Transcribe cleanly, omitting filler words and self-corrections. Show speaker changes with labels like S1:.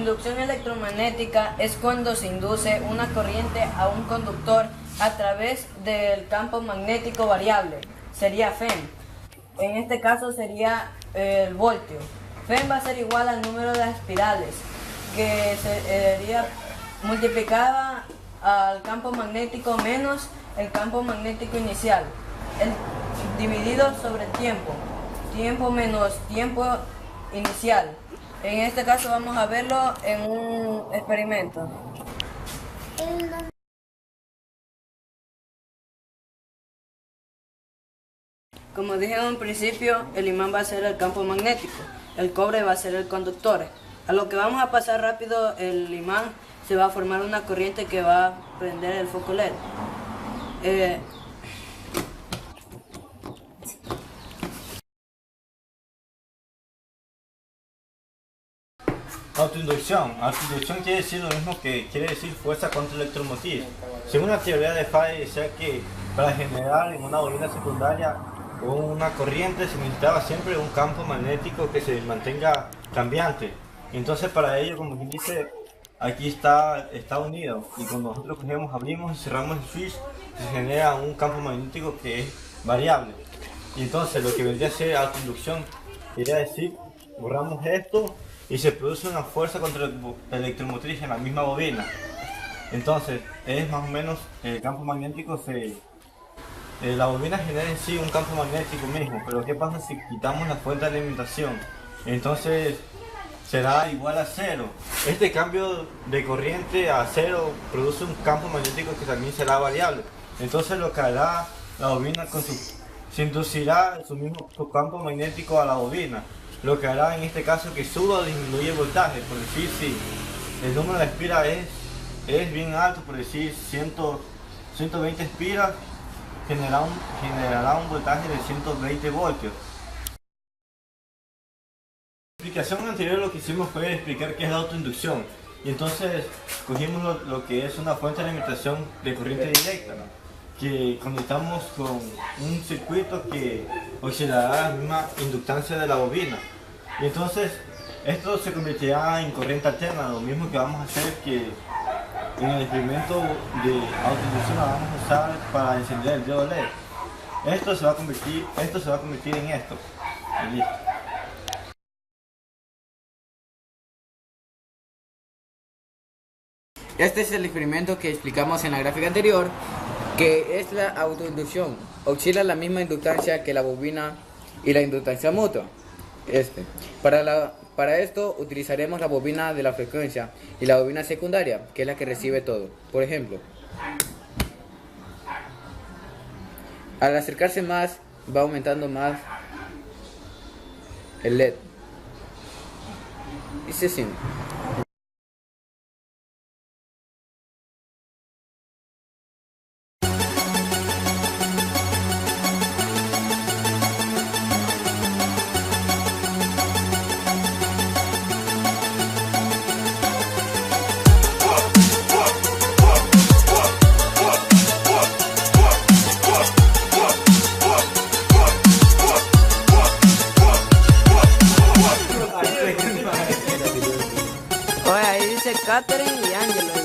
S1: Inducción electromagnética es cuando se induce una corriente a un conductor a través del campo magnético variable. Sería Fm. En este caso sería el voltio. Fm va a ser igual al número de espirales, que sería multiplicada al campo magnético menos el campo magnético inicial, dividido sobre el tiempo. Tiempo menos tiempo inicial. En este caso vamos a verlo en un experimento. Como dije en un principio, el imán va a ser el campo magnético, el cobre va a ser el conductor. A lo que vamos a pasar rápido el imán, se va a formar una corriente que va a prender el foco LED.
S2: Autoinducción. Autoinducción quiere decir lo mismo que quiere decir fuerza contraelectromotriz. Según la teoría de Faraday decía que para generar en una bobina secundaria una corriente se necesitaba siempre un campo magnético que se mantenga cambiante. Entonces para ello, como quien dice, aquí está unido, y cuando nosotros cogemos, abrimos y cerramos el switch, se genera un campo magnético que es variable. Y entonces lo que vendría a ser autoinducción quería decir, borramos esto y se produce una fuerza contra electromotriz en la misma bobina. Entonces es más o menos el campo magnético la bobina genera en sí un campo magnético mismo, pero ¿qué pasa si quitamos la fuente de alimentación? Entonces será igual a cero. Este cambio de corriente a cero produce un campo magnético que también será variable. Entonces lo que hará la bobina se inducirá su campo magnético a la bobina, lo que hará en este caso que suba o disminuya el voltaje. Por decir, si el número de espiras es bien alto, por decir 120 espiras, generará un voltaje de 120 voltios. En la explicación anterior lo que hicimos fue explicar qué es la autoinducción, y entonces cogimos lo que es una fuente de alimentación de corriente directa, ¿no?, que conectamos con un circuito que oscilará la misma inductancia de la bobina, y entonces esto se convertirá en corriente alterna. Lo mismo que vamos a hacer que en el experimento de autoinducción la vamos a usar para encender el diodo LED. Esto se va a convertir en esto. Y listo.
S3: Este es el experimento que explicamos en la gráfica anterior, que es la autoinducción. Oscila la misma inductancia que la bobina y la inductancia mutua. Para esto utilizaremos la bobina de la frecuencia y la bobina secundaria, que es la que recibe todo. Por ejemplo, al acercarse más, va aumentando más el LED. Dice así.
S1: Oye, ahí dice Catherine y Angelo.